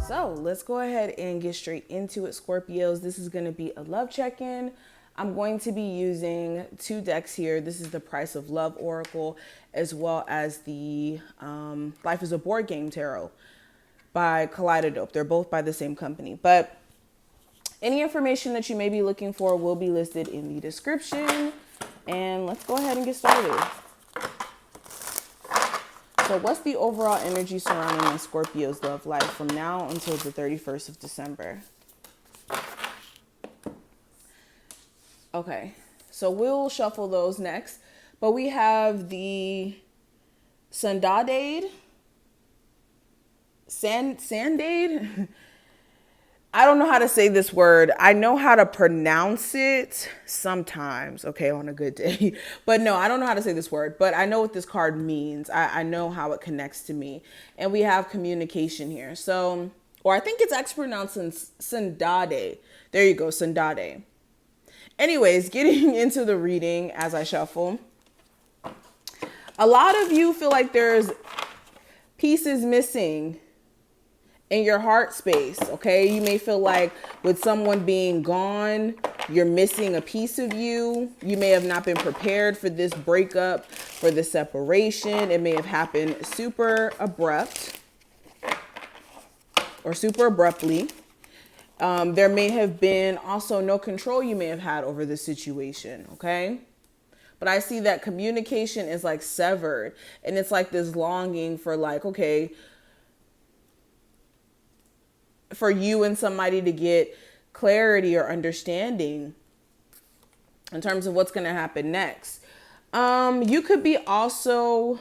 So let's go ahead and get straight into it, Scorpios. This is going to be a love check-in. I'm going to be using two decks here. This is the Price of Love Oracle, as well as the Life is a Board Game Tarot by Kaleidodope. They're both by the same company. But any information that you may be looking for will be listed in the description. And let's go ahead and get started. So what's the overall energy surrounding my Scorpio's love life from now until the 31st of December? Okay, so we'll shuffle those next. But we have the Sandade. Sandade? I don't know how to say this word. I know how to pronounce it sometimes, okay, on a good day. But no, I don't know how to say this word, but I know what this card means. I know how it connects to me. And we have communication here. So, or I think it's actually pronounced Sandade. There you go, Sandade. Anyways, getting into the reading as I shuffle. A lot of you feel like there's pieces missing in your heart space, okay? You may feel like with someone being gone, you're missing a piece of you. You may have not been prepared for this breakup, for the separation. It may have happened super abrupt or super abruptly. There may have been also no control you may have had over the situation, okay? But I see that communication is like severed, and it's like this longing for like, okay, for you and somebody to get clarity or understanding in terms of what's going to happen next. You could be also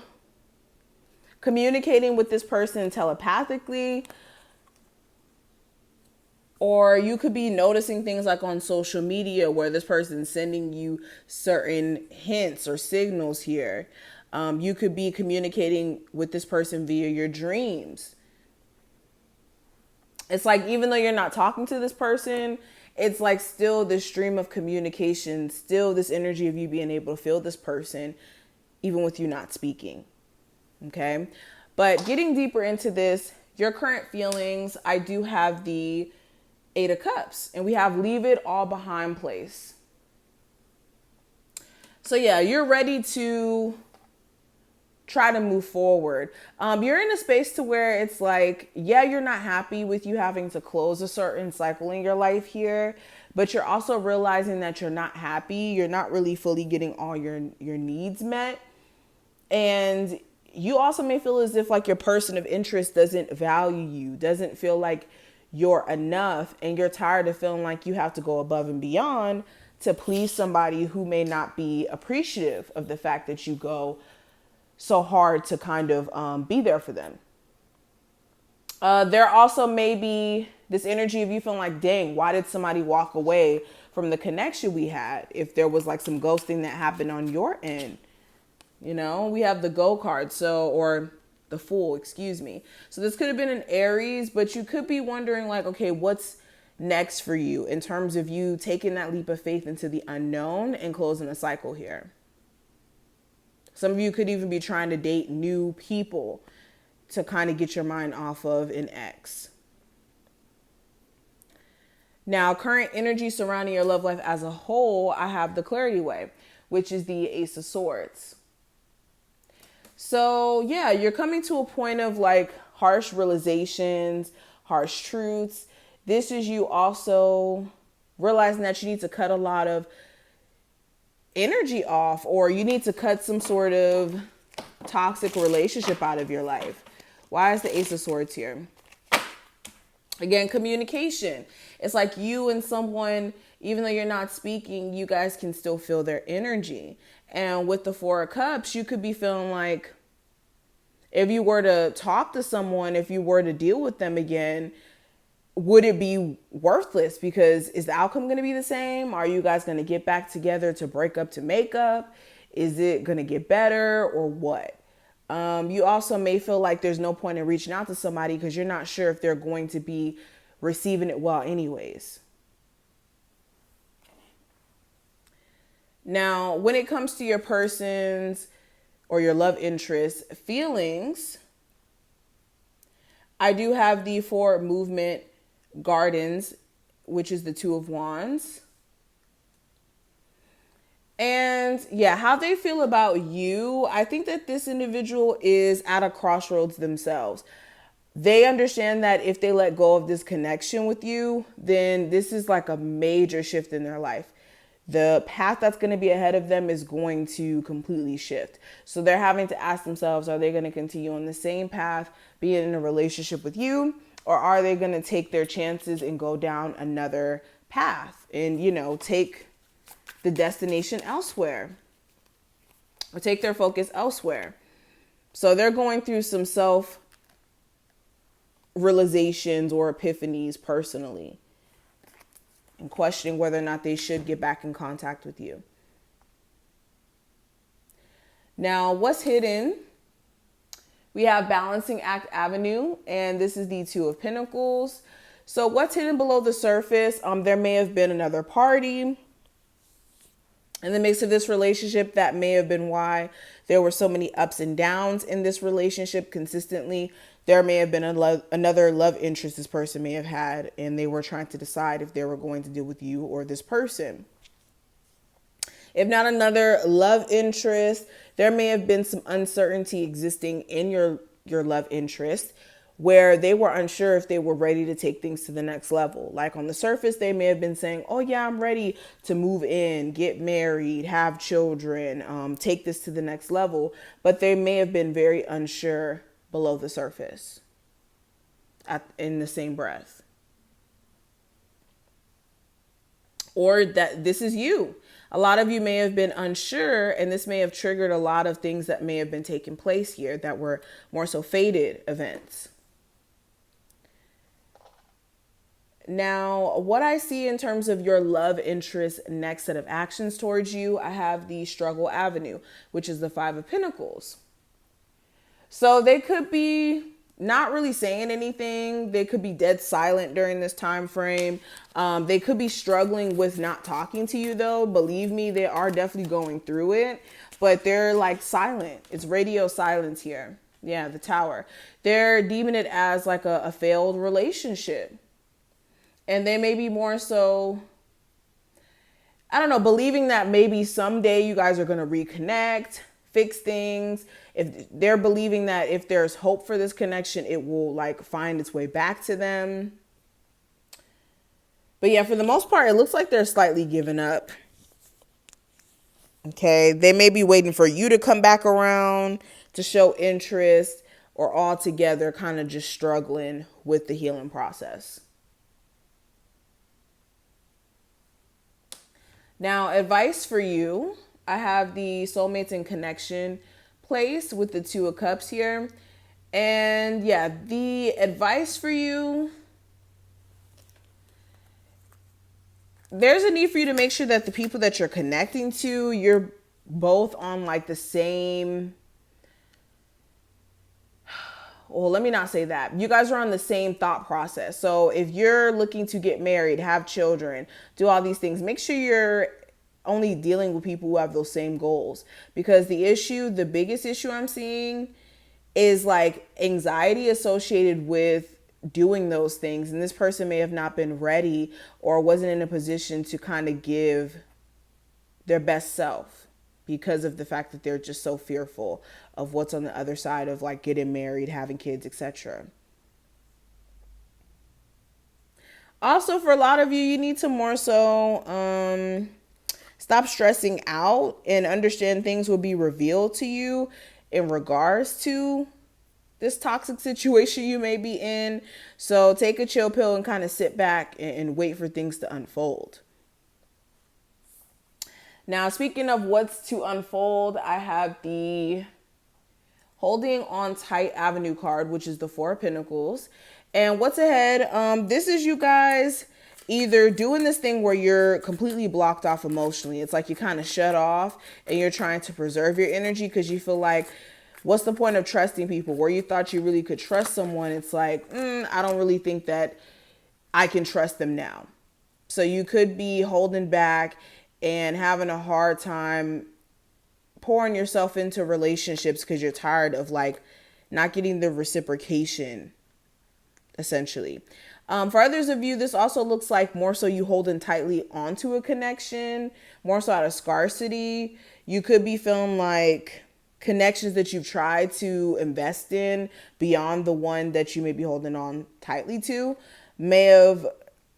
communicating with this person telepathically, or you could be noticing things like on social media where this person's sending you certain hints or signals here. You could be communicating with this person via your dreams. It's like, even though you're not talking to this person, it's like still this stream of communication, still this energy of you being able to feel this person, even with you not speaking. Okay. But getting deeper into this, your current feelings, I do have the Eight of Cups, and we have leave it all behind place. So yeah, you're ready to try to move forward. You're in a space to where it's like, yeah, you're not happy with you having to close a certain cycle in your life here, but you're also realizing that you're not happy. You're not really fully getting all your needs met. And you also may feel as if like your person of interest doesn't value you, doesn't feel like you're enough, and you're tired of feeling like you have to go above and beyond to please somebody who may not be appreciative of the fact that you go so hard to kind of be there for them. There also may be this energy of you feeling like, dang, why did somebody walk away from the connection we had? If there was like some ghosting that happened on your end, you know, we have the Go card. So, or the Fool, excuse me. So this could have been an Aries, but you could be wondering like, okay, what's next for you in terms of you taking that leap of faith into the unknown and closing a cycle here. Some of you could even be trying to date new people to kind of get your mind off of an ex. Now, current energy surrounding your love life as a whole, I have the Clarity Way, which is the Ace of Swords. So yeah, you're coming to a point of like harsh realizations, harsh truths. This is you also realizing that you need to cut a lot of energy off, or you need to cut some sort of toxic relationship out of your life. Why is the Ace of Swords here? Again, communication. It's like you and someone, even though you're not speaking, you guys can still feel their energy. And with the Four of Cups, you could be feeling like if you were to talk to someone, if you were to deal with them again, would it be worthless? Because is the outcome going to be the same? Are you guys going to get back together to break up to make up? Is it going to get better or what? You also may feel like there's no point in reaching out to somebody because you're not sure if they're going to be receiving it well anyways. Now, when it comes to your person's or your love interest feelings, I do have the Forward Movement Gardens, which is the Two of Wands. And yeah, how they feel about you, I think that this individual is at a crossroads themselves. They understand that if they let go of this connection with you, then this is like a major shift in their life. The path that's going to be ahead of them is going to completely shift. So they're having to ask themselves, are they going to continue on the same path, being in a relationship with you, or are they going to take their chances and go down another path and, take the destination elsewhere or take their focus elsewhere? So they're going through some self realizations or epiphanies personally and questioning whether or not they should get back in contact with you. Now, what's hidden? We have Balancing Act Avenue, and this is the Two of Pentacles. So what's hidden below the surface? There may have been another party in the mix of this relationship. That may have been why there were so many ups and downs in this relationship consistently. There may have been another love interest this person may have had, and they were trying to decide if they were going to deal with you or this person. If not another love interest, there may have been some uncertainty existing in your love interest where they were unsure if they were ready to take things to the next level. Like on the surface, they may have been saying, oh yeah, I'm ready to move in, get married, have children, take this to the next level. But they may have been very unsure below the surface in the same breath. Or that this is you. A lot of you may have been unsure, and this may have triggered a lot of things that may have been taking place here that were more so fated events. Now, what I see in terms of your love interest next set of actions towards you, I have the Struggle Avenue, which is the Five of Pentacles. So they could be not really saying anything. They could be dead silent during this time frame. They could be struggling with not talking to you though. Believe me, they are definitely going through it, but they're like silent. It's radio silence here. Yeah, the Tower. They're deeming it as like a failed relationship. And they may be more so, I don't know, believing that maybe someday you guys are going to reconnect, fix things. If they're believing that if there's hope for this connection, it will like find its way back to them. But yeah, for the most part, it looks like they're slightly giving up. Okay, they may be waiting for you to come back around to show interest, or altogether kind of just struggling with the healing process. Now, advice for you. I have the Soulmates and Connection place with the Two of Cups here. And yeah, the advice for you, there's a need for you to make sure that the people that you're connecting to, you're both on like the same, well, let me not say that. You guys are on the same thought process. So if you're looking to get married, have children, do all these things, make sure you're only dealing with people who have those same goals. Because the biggest issue I'm seeing is like anxiety associated with doing those things. And this person may have not been ready or wasn't in a position to kind of give their best self because of the fact that they're just so fearful of what's on the other side of like getting married, having kids, etc. Also, for a lot of you, you need to more so stop stressing out and understand things will be revealed to you in regards to this toxic situation you may be in. So take a chill pill and kind of sit back and wait for things to unfold. Now, speaking of what's to unfold, I have the Holding On Tight Avenue card, which is the Four of Pentacles. And what's ahead? This is you guys either doing this thing where you're completely blocked off emotionally. It's like you kind of shut off and you're trying to preserve your energy because you feel like, what's the point of trusting people? Where you thought you really could trust someone, it's like, I don't really think that I can trust them now. So you could be holding back and having a hard time pouring yourself into relationships because you're tired of like not getting the reciprocation essentially. For others of you, this also looks like more so you holding tightly onto a connection, more so out of scarcity. You could be feeling like connections that you've tried to invest in beyond the one that you may be holding on tightly to may have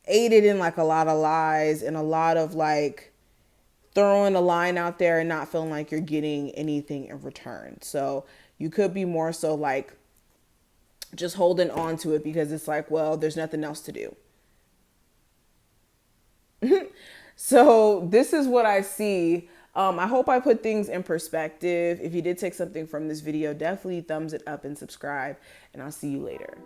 aided in like a lot of lies and a lot of like throwing a line out there and not feeling like you're getting anything in return. So you could be more so like just holding on to it because it's like, well, there's nothing else to do. So this is what I see. I hope I put things in perspective. If you did take something from this video, definitely thumbs it up and subscribe, and I'll see you later.